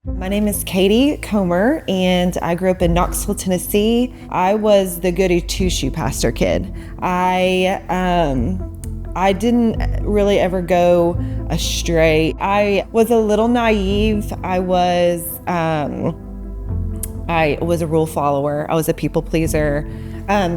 My name is Katie Comer, and I grew up in Knoxville, Tennessee. I was the goody two-shoe pastor kid. I didn't really ever go astray. I was a little naive. I was a rule follower. I was a people pleaser.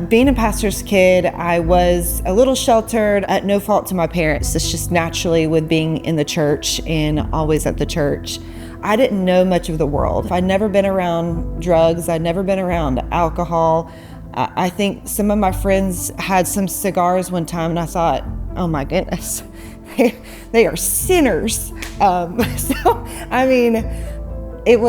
Being a pastor's kid, I was a little sheltered, at no fault to my parents. It's just naturally with being in the church and always at the church. I didn't know much of the world. I'd never been around drugs. I'd never been around alcohol. I think some of my friends had some cigars one time, and I thought, oh my goodness, they are sinners. It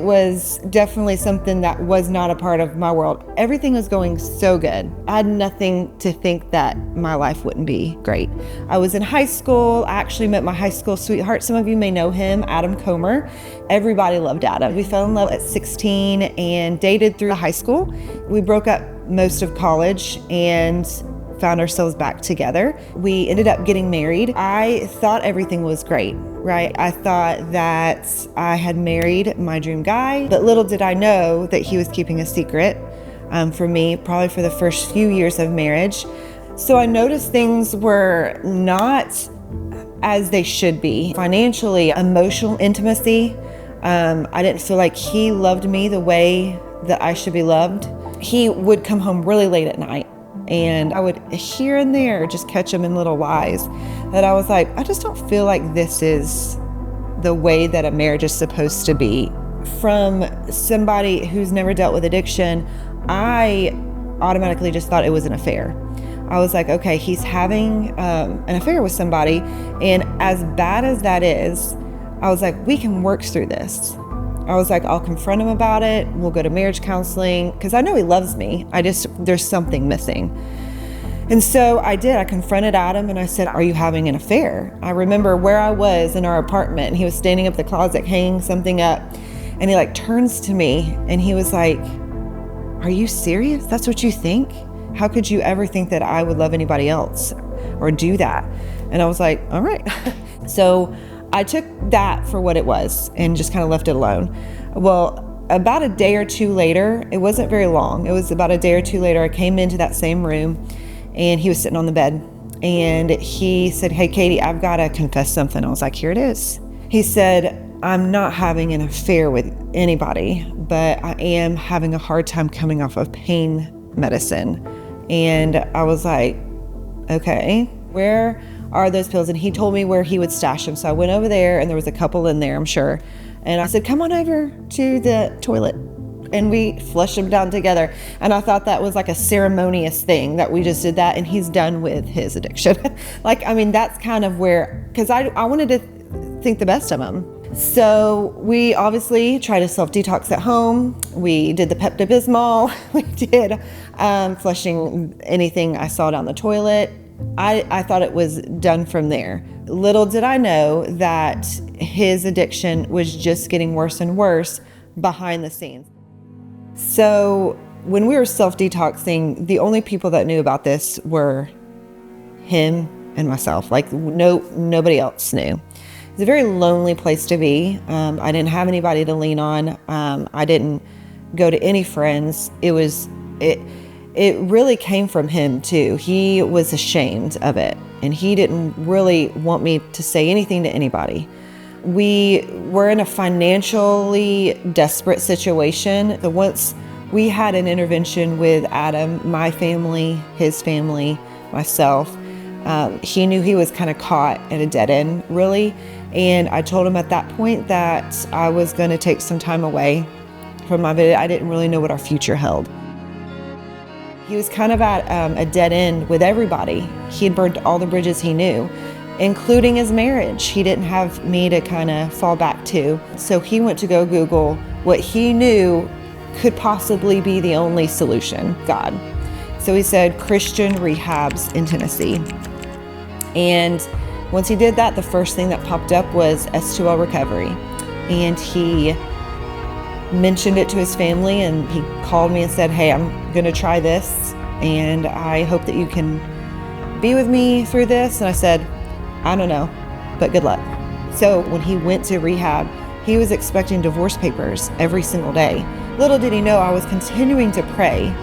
was definitely something that was not a part of my world. Everything was going so good. I had nothing to think that my life wouldn't be great. I was in high school. I actually met my high school sweetheart. Some of you may know him, Adam Comer. Everybody loved Adam. We fell in love at 16 and dated through high school. We broke up most of college and found ourselves back together. We ended up getting married. I thought everything was great, right? I thought that I had married my dream guy, but little did I know that he was keeping a secret from me, probably for the first few years of marriage. So I noticed things were not as they should be. Financially, emotional intimacy. I didn't feel like he loved me the way that I should be loved. He would come home really late at night, and I would here and there just catch him in little lies that I was like, I just don't feel like this is the way that a marriage is supposed to be. From somebody who's never dealt with addiction, I automatically just thought it was an affair. I was like, okay, he's having an affair with somebody, and as bad as that is, I was like, we can work through this. I was like, I'll confront him about it. We'll go to marriage counseling because I know he loves me. There's something missing. And so I did. I confronted Adam and I said, are you having an affair? I remember where I was in our apartment, and he was standing up the closet, hanging something up. And he turns to me and he was like, are you serious? That's what you think? How could you ever think that I would love anybody else or do that? And I was like, all right. So I took that for what it was and just kind of left it alone. Well, about a day or two later, it wasn't very long. It was about a day or two later, I came into that same room and he was sitting on the bed and he said, hey, Katie, I've got to confess something. I was like, here it is. He said, I'm not having an affair with anybody, but I am having a hard time coming off of pain medicine. And I was like, okay, where are those pills? And he told me where he would stash them. So I went over there and there was a couple in there, I'm sure. And I said, come on over to the toilet. And we flushed them down together. And I thought that was like a ceremonious thing that we just did that and he's done with his addiction. That's kind of where, because I wanted to think the best of him. So we obviously tried to self-detox at home. We did the Pepto-Bismol. We did flushing anything I saw down the toilet. I thought it was done from there. Little did I know that his addiction was just getting worse and worse behind the scenes. So when we were self-detoxing, the only people that knew about this were him and myself. Nobody else knew. It was a very lonely place to be. I didn't have anybody to lean on. I didn't go to any friends. It really came from him too. He was ashamed of it and he didn't really want me to say anything to anybody. We were in a financially desperate situation. So once we had an intervention with Adam, my family, his family, myself, he knew he was kind of caught at a dead end, really. And I told him at that point that I was going to take some time away from my video. I didn't really know what our future held. He was kind of at a dead end with everybody. He had burned all the bridges he knew, including his marriage. He didn't have me to kind of fall back to. So he went to go Google what he knew could possibly be the only solution, God. So he said, Christian rehabs in Tennessee. And once he did that, the first thing that popped up was S2L recovery. And he mentioned it to his family and he called me and said, hey, I'm going to try this and I hope that you can be with me through this. And I said, I don't know, but good luck. So when he went to rehab, He was expecting divorce papers every single day. Little did he know I was continuing to pray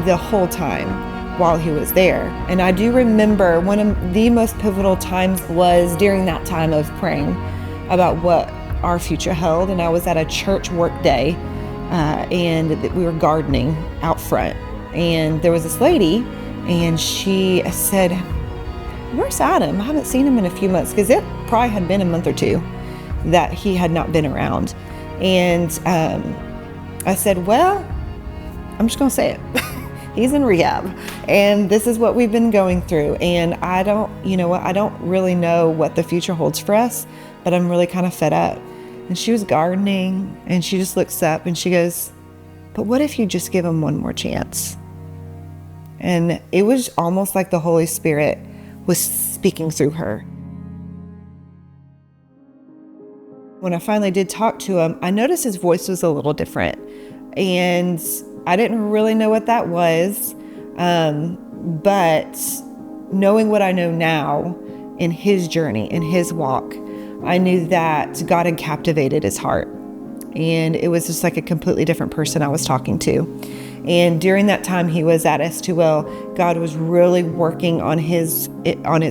the whole time while he was there. And I do remember one of the most pivotal times was during that time of praying about what our future held. And I was at a church work day, and we were gardening out front. And there was this lady, and she said, "Where's Adam? I haven't seen him in a few months," because it probably had been a month or two that he had not been around. And I said, "Well, I'm just gonna say it." He's in rehab, and this is what we've been going through. And I don't really know what the future holds for us, but I'm really kind of fed up. And she was gardening, and she just looks up and she goes, "But what if you just give him one more chance?" And it was almost like the Holy Spirit was speaking through her. When I finally did talk to him, I noticed his voice was a little different. And I didn't really know what that was. But knowing what I know now in his journey, in his walk, I knew that God had captivated his heart. And it was just like a completely different person I was talking to. And during that time he was at S2L, God was really working on his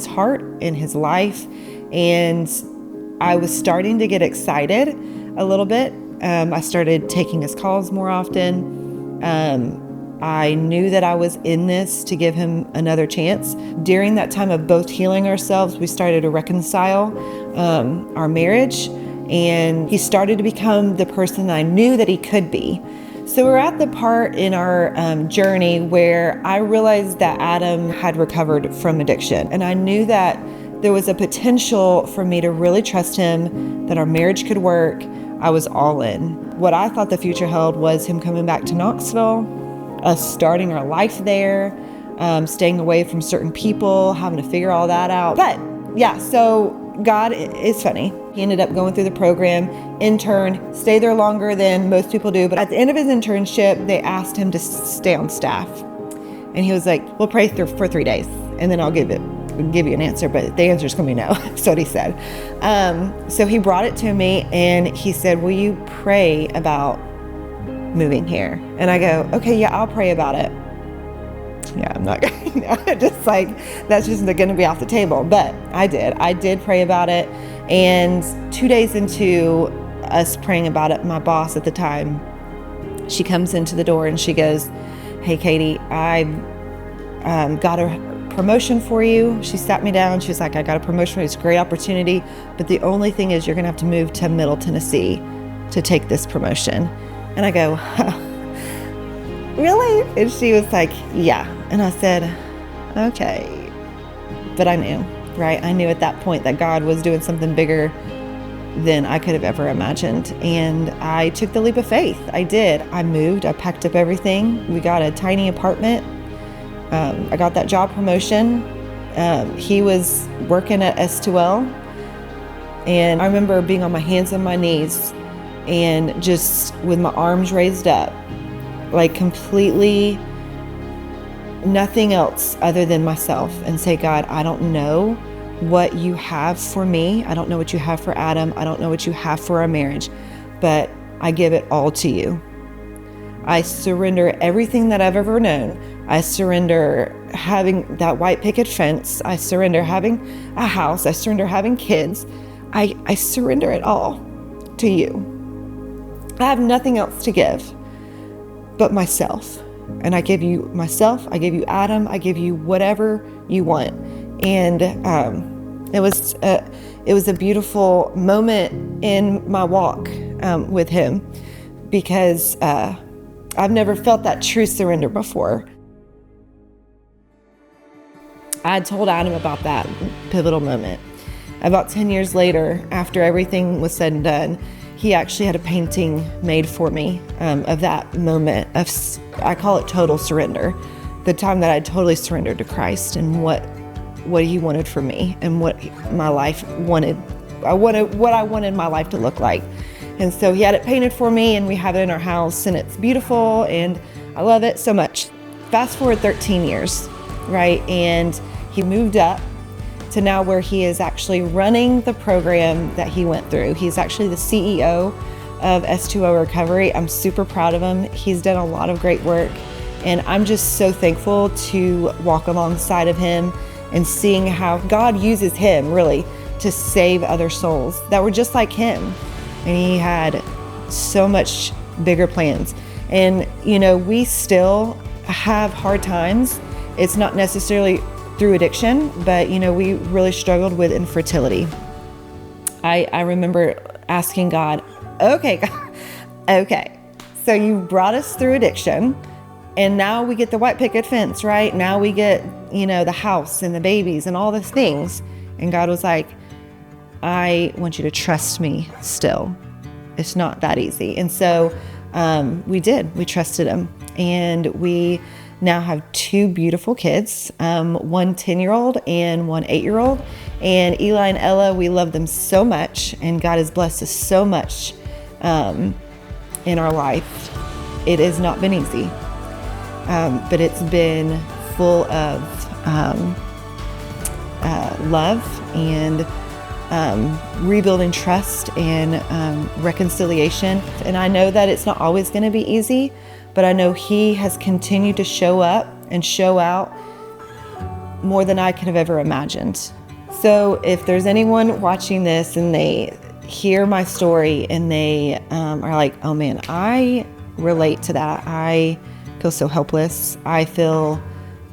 heart and his life. And I was starting to get excited a little bit. I started taking his calls more often. I knew that I was in this to give him another chance. During that time of both healing ourselves, we started to reconcile our marriage, and he started to become the person I knew that he could be. So we're at the part in our journey where I realized that Adam had recovered from addiction, and I knew that there was a potential for me to really trust him, that our marriage could work. I was all in. What I thought the future held was him coming back to Knoxville, us starting our life there, staying away from certain people, having to figure all that out. But yeah, so God is funny. He ended up going through the program, interned, stayed there longer than most people do. But at the end of his internship, they asked him to stay on staff. And he was like, "We'll pray for 3 days, and then I'll give you an answer, but the answer's gonna be no." That's what he said. So he brought it to me and he said, "Will you pray about moving here?" And I go, "Okay, yeah, I'll pray about it." Yeah, I'm not gonna, just like, that's just gonna be off the table. But I did pray about it. And 2 days into us praying about it, my boss at the time, she comes into the door and she goes, "Hey, Katie, I got a promotion for you." She sat me down. She was like, "I got a promotion. It's a great opportunity. But the only thing is you're going to have to move to Middle Tennessee to take this promotion." And I go, "Huh, really?" And she was like, "Yeah." And I said, "Okay." But I knew, right? I knew at that point that God was doing something bigger than I could have ever imagined. And I took the leap of faith. I did. I moved. I packed up everything. We got a tiny apartment. I got that job promotion. He was working at S2L. And I remember being on my hands and my knees and just with my arms raised up, like completely nothing else other than myself, and say, "God, I don't know what you have for me. I don't know what you have for Adam. I don't know what you have for our marriage, but I give it all to you. I surrender everything that I've ever known. I surrender having that white picket fence. I surrender having a house. I surrender having kids. I surrender it all to you. I have nothing else to give but myself. And I give you myself. I give you Adam. I give you whatever you want." And it was a beautiful moment in my walk with him, because I've never felt that true surrender before. I had told Adam about that pivotal moment. About 10 years later, after everything was said and done, he actually had a painting made for me of that moment of, I call it total surrender, the time that I totally surrendered to Christ and what he wanted for me and what my life wanted. What I wanted my life to look like. And so he had it painted for me, and we have it in our house, and it's beautiful, and I love it so much. Fast forward 13 years, right? And he moved up to to now where he is actually running the program that he went through. He's actually the CEO of S2O Recovery. I'm super proud of him. He's done a lot of great work, and I'm just so thankful to walk alongside of him and seeing how God uses him really to save other souls that were just like him. And he had so much bigger plans. And we still have hard times. It's not necessarily through addiction, but we really struggled with infertility. I remember asking God, okay, so you brought us through addiction, and now we get the white picket fence, right? Now we get, the house and the babies and all those things. And God was like, I want you to trust me still. It's not that easy. And so we trusted him. And we now have 2 beautiful kids, one 10-year-old and one 8-year-old. And Eli and Ella, we love them so much, and God has blessed us so much in our life. It has not been easy, but it's been full of love and rebuilding trust and reconciliation. And I know that it's not always going to be easy, but I know he has continued to show up and show out more than I could have ever imagined. So if there's anyone watching this and they hear my story and they are like, oh man, I relate to that. I feel so helpless. I feel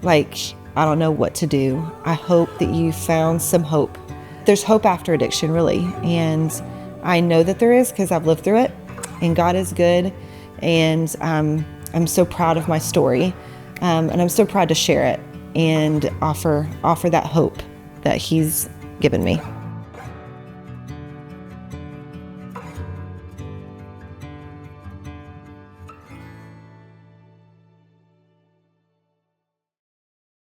like I don't know what to do. I hope that you found some hope. There's hope after addiction, really. And I know that there is because I've lived through it, and God is good. And I'm so proud of my story. And I'm so proud to share it and offer that hope that he's given me.